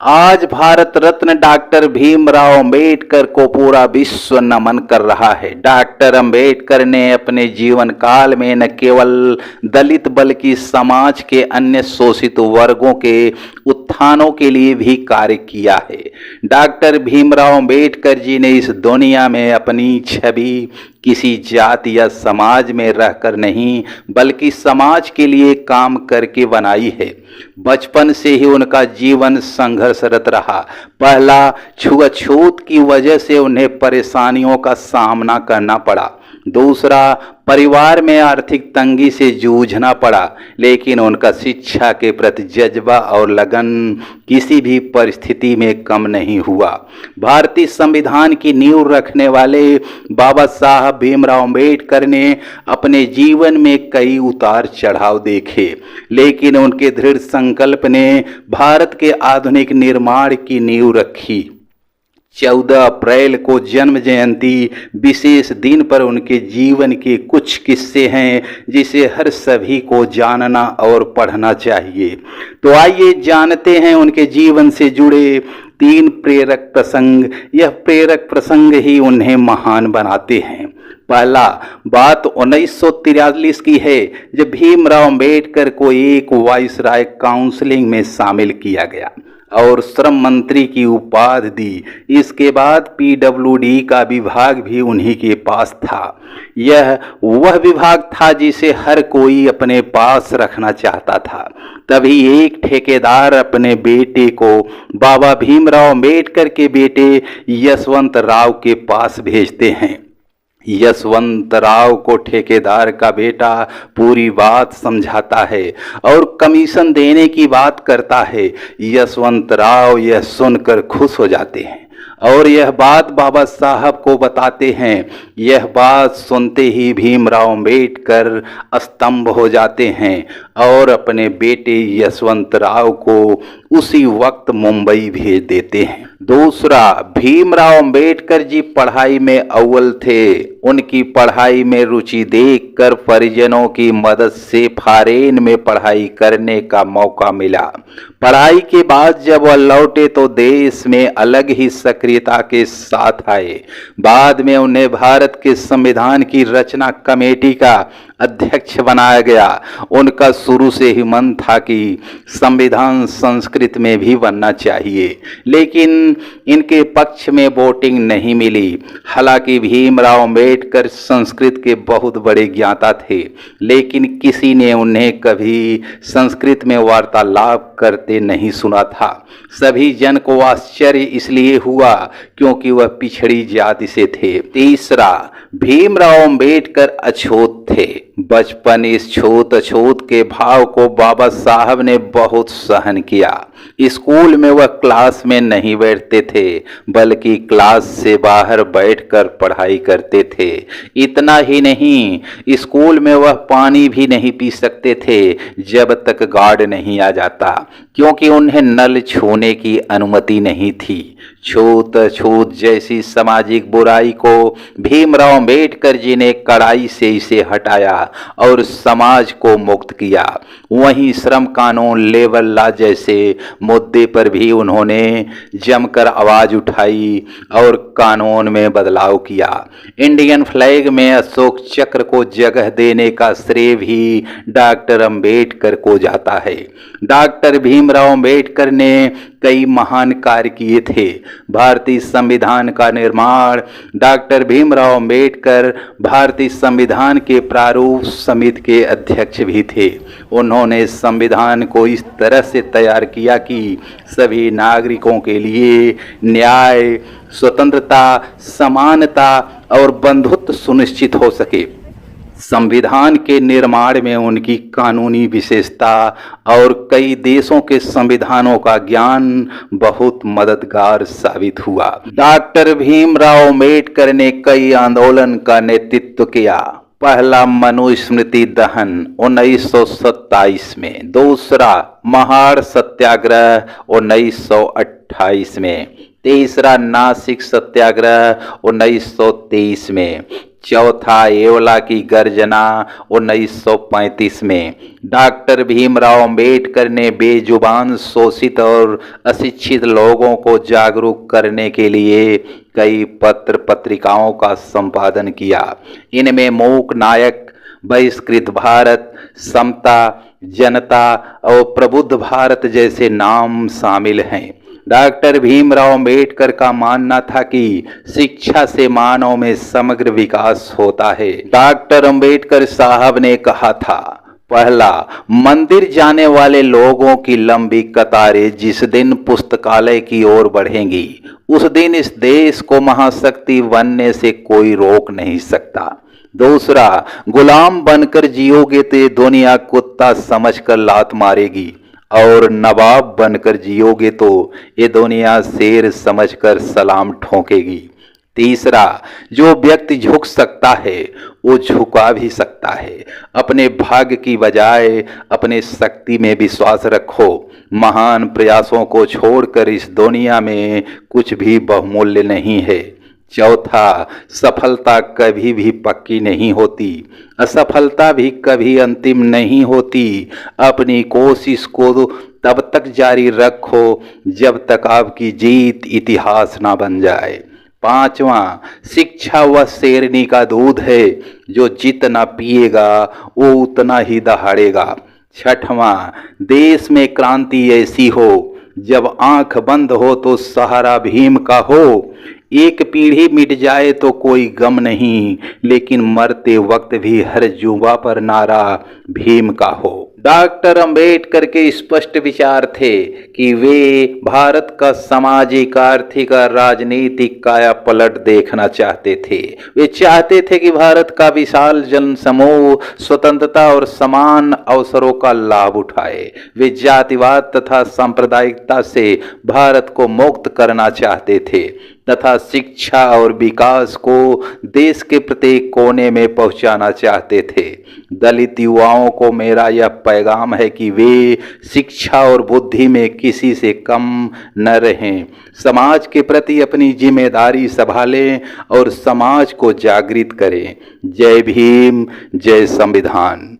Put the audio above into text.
आज भारत रत्न डॉक्टर भीमराव अंबेडकर को पूरा विश्व नमन कर रहा है। डॉक्टर अंबेडकर ने अपने जीवन काल में न केवल दलित बल्कि समाज के अन्य शोषित वर्गों के उत्थानों के लिए भी कार्य किया है। डॉक्टर भीमराव अंबेडकर जी ने इस दुनिया में अपनी छवि किसी जाति या समाज में रहकर नहीं बल्कि समाज के लिए काम करके बनाई है। बचपन से ही उनका जीवन संघर्षरत रहा। पहला, छुआछूत की वजह से उन्हें परेशानियों का सामना करना पड़ा। दूसरा, परिवार में आर्थिक तंगी से जूझना पड़ा, लेकिन उनका शिक्षा के प्रति जज्बा और लगन किसी भी परिस्थिति में कम नहीं हुआ। भारतीय संविधान की नींव रखने वाले बाबा साहब भीमराव अंबेडकर ने अपने जीवन में कई उतार चढ़ाव देखे, लेकिन उनके दृढ़ संकल्प ने भारत के आधुनिक निर्माण की नींव रखी। 14 अप्रैल को जन्म जयंती विशेष दिन पर उनके जीवन के कुछ किस्से हैं जिसे हर सभी को जानना और पढ़ना चाहिए। तो आइए जानते हैं उनके जीवन से जुड़े 3 प्रेरक प्रसंग। यह प्रेरक प्रसंग ही उन्हें महान बनाते हैं। पहला बात 1943 की है, जब भीमराव अंबेडकर को एक वाइसराय काउंसिलिंग में शामिल किया गया और श्रम मंत्री की उपाधि दी। इसके बाद पीडब्ल्यूडी का विभाग भी उन्हीं के पास था। यह वह विभाग था जिसे हर कोई अपने पास रखना चाहता था। तभी एक ठेकेदार अपने बेटे को बाबा भीमराव अंबेडकर के बेटे यशवंत राव के पास भेजते हैं। यशवंत राव को ठेकेदार का बेटा पूरी बात समझाता है और कमीशन देने की बात करता है। यशवंत राव यह सुनकर खुश हो जाते हैं और यह बात बाबा साहब को बताते हैं। यह बात सुनते ही भीमराव अंबेडकर स्तंभ हो जाते हैं और अपने बेटे यशवंत राव को उसी वक्त मुंबई भेज देते हैं। दूसरा, भीमराव अंबेडकर जी पढ़ाई में अव्वल थे। उनकी पढ़ाई में रुचि देखकर परिजनों की मदद से फॉरेन में पढ़ाई करने का मौका मिला। पढ़ाई के बाद जब वह लौटे तो देश में अलग ही सक्रियता के साथ आए। बाद में उन्हें भारत के संविधान की रचना कमेटी का अध्यक्ष बनाया गया। उनका शुरू से ही मन था कि संविधान संस्कृत में भी बनना चाहिए, लेकिन इनके पक्ष में वोटिंग नहीं मिली। हालांकि भीमराव अंबेडकर संस्कृत के बहुत बड़े ज्ञाता थे, लेकिन किसी ने उन्हें कभी संस्कृत में वार्तालाप करते नहीं सुना था। सभी जन को आश्चर्य इसलिए हुआ क्योंकि वह पिछड़ी जाति से थे। तीसरा, भीमराव अंबेडकर अछूत थे। बचपन इस छूत अछूत के भाव को बाबा साहब ने बहुत सहन किया। स्कूल में वह क्लास में नहीं बैठते थे बल्कि क्लास से बाहर बैठकर पढ़ाई करते थे। इतना ही नहीं, स्कूल में वह पानी भी नहीं पी सकते थे जब तक गार्ड नहीं आ जाता, क्योंकि उन्हें नल छूने की अनुमति नहीं थी। छूत अछूत जैसी सामाजिक बुराई को भीमराव अंबेडकर जी ने कड़ाई से इसे हटाया और समाज को मुक्त किया। वहीं श्रम कानून, लेबर लॉ जैसे मुद्दे पर भी उन्होंने जमकर आवाज उठाई और कानून में बदलाव किया। इंडियन फ्लैग में अशोक चक्र को जगह देने का श्रेय भी डॉक्टर अंबेडकर को जाता है। डॉक्टर भीमराव अंबेडकर ने कई महान कार्य किए थे। भारतीय संविधान का निर्माण, डॉक्टर भीमराव अंबेडकर भारतीय संविधान के प्रारूप समिति के अध्यक्ष भी थे। उन्होंने संविधान को इस तरह से तैयार किया कि सभी नागरिकों के लिए न्याय, स्वतंत्रता, समानता और बंधुत्व सुनिश्चित हो सके। संविधान के निर्माण में उनकी कानूनी विशेषता और कई देशों के संविधानों का ज्ञान बहुत मददगार साबित हुआ। डॉक्टर भीमराव अंबेडकर ने कई आंदोलन का नेतृत्व किया। पहला, मनुस्मृति दहन 1927 में। दूसरा, महाड़ सत्याग्रह 1928 में। तीसरा नासिक सत्याग्रह 1923 में। चौथा येवला की गर्जना 1935 में। डॉक्टर भीमराव अंबेडकर ने बेजुबान, शोषित और अशिक्षित लोगों को जागरूक करने के लिए कई पत्र पत्रिकाओं का संपादन किया। इनमें मूक नायक, बहिष्कृत भारत, समता, जनता और प्रबुद्ध भारत जैसे नाम शामिल हैं। डॉक्टर भीमराव अंबेडकर का मानना था कि शिक्षा से मानव में समग्र विकास होता है। डॉक्टर अंबेडकर साहब ने कहा था, पहला, मंदिर जाने वाले लोगों की लंबी कतारें जिस दिन पुस्तकालय की ओर बढ़ेंगी, उस दिन इस देश को महाशक्ति बनने से कोई रोक नहीं सकता। दूसरा, गुलाम बनकर जियोगे तो ये दुनिया कुत्ता समझकर लात मारेगी, और नवाब बनकर जियोगे तो ये दुनिया शेर समझकर सलाम ठोकेगी। तीसरा, जो व्यक्ति झुक सकता है वो झुका भी सकता है। अपने भाग्य की बजाय अपने शक्ति में विश्वास रखो। महान प्रयासों को छोड़कर इस दुनिया में कुछ भी बहुमूल्य नहीं है। चौथा, सफलता कभी भी पक्की नहीं होती, असफलता भी कभी अंतिम नहीं होती। अपनी कोशिश को तब तक जारी रखो जब तक आपकी जीत इतिहास ना बन जाए। पांचवा, शिक्षा वह शेरनी का दूध है, जो जितना पिएगा वो उतना ही दहाड़ेगा। छठवां, देश में क्रांति ऐसी हो जब आंख बंद हो तो सहारा भीम का हो। एक पीढ़ी मिट जाए तो कोई गम नहीं, लेकिन मरते वक्त भी हर जुबा पर नारा भीम का हो। डॉक्टर अंबेडकर के स्पष्ट विचार थे कि वे भारत का सामाजिक, आर्थिक और राजनीतिक काया पलट देखना चाहते थे। वे चाहते थे कि भारत का विशाल जन समूह स्वतंत्रता और समान अवसरों का लाभ उठाए। वे जातिवाद तथा सांप्रदायिकता से भारत को मुक्त करना चाहते थे तथा शिक्षा और विकास को देश के प्रत्येक कोने में पहुंचाना चाहते थे। दलित युवाओं को मेरा यह पैगाम है कि वे शिक्षा और बुद्धि में किसी से कम न रहें, समाज के प्रति अपनी जिम्मेदारी संभालें और समाज को जागृत करें। जय भीम, जय संविधान।